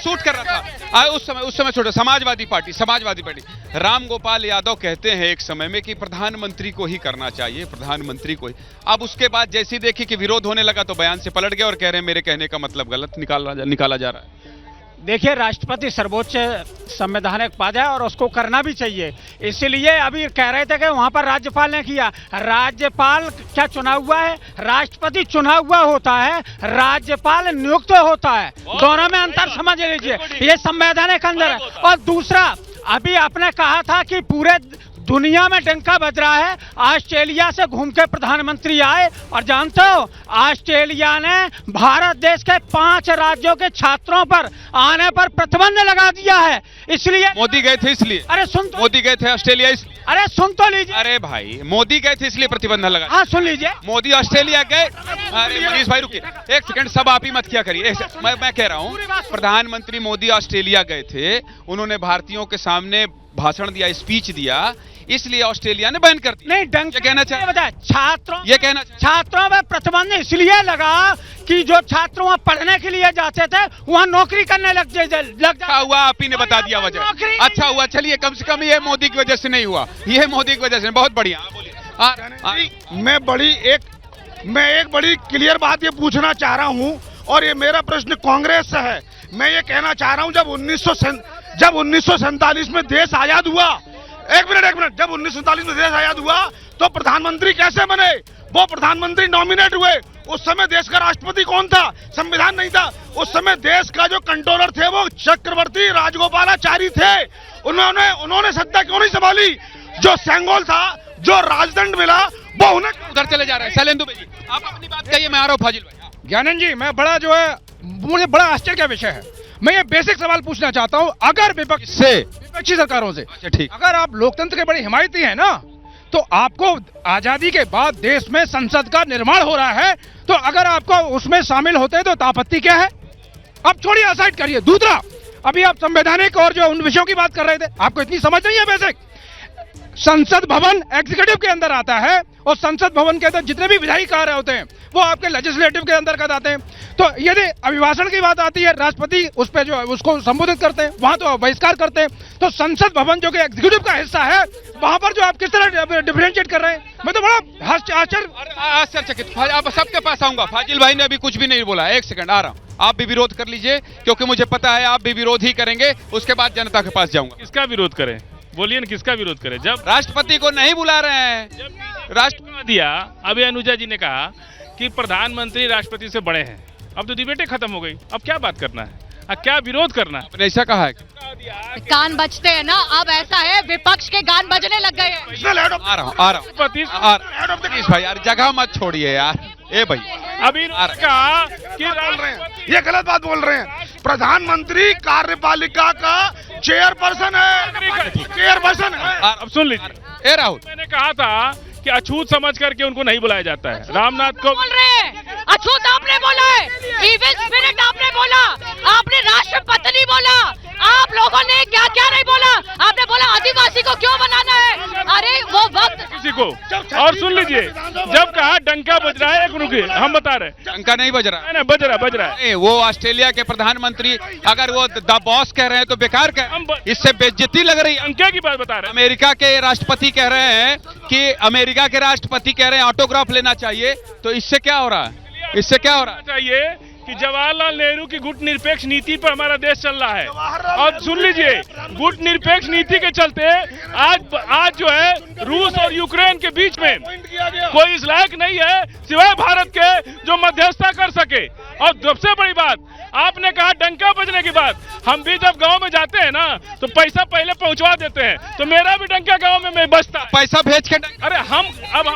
Suit कर रहा था। उस समय छोड़ो, समाजवादी पार्टी राम गोपाल यादव कहते हैं एक समय में कि प्रधानमंत्री को ही करना चाहिए, प्रधानमंत्री को ही। अब उसके बाद जैसी देखी कि विरोध होने लगा तो बयान से पलट गए और कह रहे हैं मेरे कहने का मतलब गलत निकाला जा रहा है। देखिए, राष्ट्रपति सर्वोच्च संवैधानिक पद है और उसको करना भी चाहिए। इसीलिए अभी कह रहे थे कि वहां पर राज्यपाल ने किया। राज्यपाल क्या चुना हुआ है? राष्ट्रपति चुना हुआ होता है, राज्यपाल नियुक्त होता है। दोनों में अंतर समझ लीजिए, ये संवैधानिक अंदर है। और दूसरा, अभी आपने कहा था कि पूरे दुनिया में डंका बज रहा है। ऑस्ट्रेलिया से घूम के प्रधानमंत्री आए और जानते हो, ऑस्ट्रेलिया ने भारत देश के 5 राज्यों के छात्रों पर आने पर प्रतिबंध लगा दिया है। इसलिए मोदी गए थे, इसलिए। अरे सुन तो, मोदी गए थे ऑस्ट्रेलिया अरे सुन तो लीजिए। अरे भाई, मोदी गए थे इसलिए प्रतिबंध लगा। हाँ सुन लीजिए, मोदी ऑस्ट्रेलिया गए। अरे मनीष भाई रुकिए एक सेकंड, सब आप ही मत किया करिए। मैं कह रहा हूँ, प्रधानमंत्री मोदी ऑस्ट्रेलिया गए थे, उन्होंने भारतीयों के सामने भाषण दिया, स्पीच दिया, इसलिए ऑस्ट्रेलिया ने बैन कर दिया। नहीं, डंक कहना चाहिए छात्रों में प्रतिबंध इसलिए लगा कि जो छात्र वहाँ पढ़ने के लिए जाते थे वहाँ नौकरी करने लग अच्छा हुआ, आप ही ने बता दिया वजह। अच्छा हुआ, चलिए कम से कम ये मोदी की वजह से नहीं हुआ, ये मोदी की वजह से। बहुत बढ़िया। मैं एक बड़ी क्लियर बात ये पूछना चाह रहा हूँ और ये मेरा प्रश्न कांग्रेस से है। मैं ये कहना चाह रहा हूँ, जब 1947 में देश आजाद हुआ, एक मिनट, जब 1947 में देश आजाद हुआ तो प्रधानमंत्री कैसे बने? वो प्रधानमंत्री नॉमिनेट हुए। उस समय देश का राष्ट्रपति कौन था? संविधान नहीं था। उस समय देश का जो कंट्रोलर थे वो चक्रवर्ती राजगोपालाचारी थे। उन्होंने सत्ता क्यों नहीं संभाली? जो सेंगोल था, जो राजदंड मिला, वो उन्हें। उधर चले जा रहे हैं शैलेंदु भाई, आप अपनी बात कहिए, मैं आ रहा हूँ फाजिल भाई। ज्ञानंद जी, मैं मुझे बड़ा आश्चर्य का विषय है। मैं ये बेसिक सवाल पूछना चाहता हूँ, अगर विपक्षी सरकारों से, ठीक, अगर आप लोकतंत्र के बड़े हिमायती हैं ना, तो आपको आजादी के बाद देश में संसद का निर्माण हो रहा है, तो अगर आपको उसमें शामिल होते हैं तो आपत्ति क्या है? अब छोड़िए, असाइड करिए। दूसरा, अभी आप संवैधानिक और जो उन विषयों की बात कर रहे थे, आपको इतनी समझ नहीं है बेसिक? संसद भवन एग्जीक्यूटिव के अंदर आता है और संसद भवन के अंदर जितने भी विधायी कार्य होते हैं वो आपके लेजिस्लेटिव के अंदर आते हैं। तो यदि अभिभाषण की बात आती है, राष्ट्रपति उस पर जो उसको संबोधित करते हैं, वहां तो बहिष्कार करते हैं। तो संसद भवन जो कि एग्जीक्यूटिव का हिस्सा है, वहां पर जो आप किस तरह डिफरेंशिएट कर रहे हैं, मैं तो बड़ा आश्चर्यचकित। अब सबके पास आऊंगा। फाजिल भाई ने अभी कुछ भी नहीं बोला, एक सेकंड आ रहा हूँ। आप भी विरोध कर लीजिए, क्योंकि मुझे पता है आप भी विरोध ही करेंगे, उसके बाद जनता के पास जाऊंगा। किसका विरोध करें? बोलिए ना, किसका विरोध करें? जब राष्ट्रपति को नहीं बुला रहे हैं, राष्ट्रपति दिया, अभी अनुजा जी ने कहा कि प्रधानमंत्री राष्ट्रपति से बड़े हैं, अब तो डिबेटें खत्म हो गई, अब क्या बात करना है, अब क्या विरोध करना है? आपने ऐसा कहा है? कान बजते हैं ना, अब ऐसा है विपक्ष के गान बजने लग गए हैं। आ रहा हूँ भाई, यार जगह मत छोड़िए यार। ए भाई, अभी कहा कि ये गलत बात बोल रहे हैं। प्रधानमंत्री कार्यपालिका का चेयरपर्सन है। अब सुन लीजिए, ए राहुल, मैंने कहा था कि अछूत समझ करके उनको नहीं बुलाया जाता है। रामनाथ को बोल रहे हैं, अछूत आपने बोला है, इविल स्पिरिट आपने बोला, आपने राष्ट्रपति बोला, आप लोगों ने क्या क्या नहीं बोला। आपने बोला आदिवासी को क्यों बनाना है, अरे वो वक्त किसी को। और सुन लीजिए, जब कहा डंका बज रहा है, एक रुकिए, हम बता रहे हैं डंका नहीं बज रहा है, बज रहा है। वो ऑस्ट्रेलिया के प्रधानमंत्री अगर वो द बॉस कह रहे हैं तो बेकार कह, इससे बेइज्जती लग रही है। डंके की बात बता रहे हैं। अमेरिका के राष्ट्रपति कह रहे हैं कि अमेरिका के राष्ट्रपति कह रहे हैं ऑटोग्राफ लेना चाहिए, तो इससे क्या हो रहा है? इससे क्या हो रहा है? चाहिए कि जवाहरलाल नेहरू की गुट निरपेक्ष नीति पर हमारा देश चल रहा है। और सुन लीजिए, गुट निरपेक्ष नीति के चलते आज जो है रूस और यूक्रेन के बीच में कोई इस लायक नहीं है सिवाय भारत के जो मध्यस्थता कर सके। और सबसे बड़ी बात, आपने कहा डंका बजने की बात, हम भी जब गांव में जाते हैं ना तो पैसा पहले पहुंचवा देते हैं, तो मेरा भी डंका गांव में बजता है। पैसा भेज के अरे हम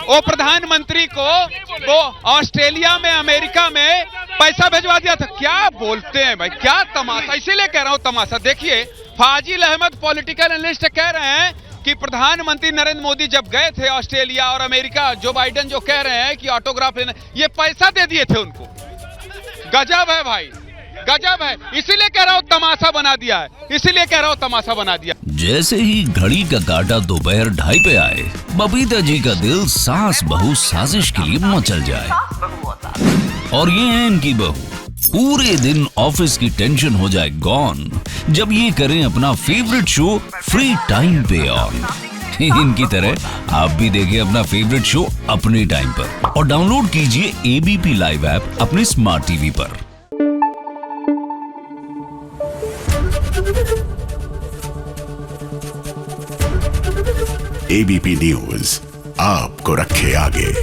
वो प्रधानमंत्री को वो ऑस्ट्रेलिया में, अमेरिका में पैसा भिजवा दिया था। क्या बोलते हैं भाई, क्या तमाशा। इसीलिए कह रहा हूं तमाशा। देखिए, फाजिल अहमद पॉलिटिकल एनालिस्ट कह रहे हैं कि प्रधानमंत्री नरेंद्र मोदी जब गए थे ऑस्ट्रेलिया और अमेरिका, जो बाइडेन जो कह रहे हैं कि ऑटोग्राफ लेना, ये पैसा दे दिए थे उनको। गजब है भाई, गजब है। इसीलिए कह रहा हूं तमाशा बना दिया है, इसीलिए कह रहा हूं तमाशा बना दिया। जैसे ही घड़ी का काटा दोपहर 2:30 पे आए, बबीता जी का दिल सास बहू साजिश के लिए मचल जाए। और ये है इनकी बहू, पूरे दिन ऑफिस की टेंशन हो जाए गॉन जब ये करें अपना फेवरेट शो फ्री टाइम पे ऑन। इनकी तरह आप भी देखें अपना फेवरेट शो अपने टाइम पर और डाउनलोड कीजिए एबीपी लाइव ऐप अपने स्मार्ट टीवी पर। एबीपी न्यूज आपको रखे आगे।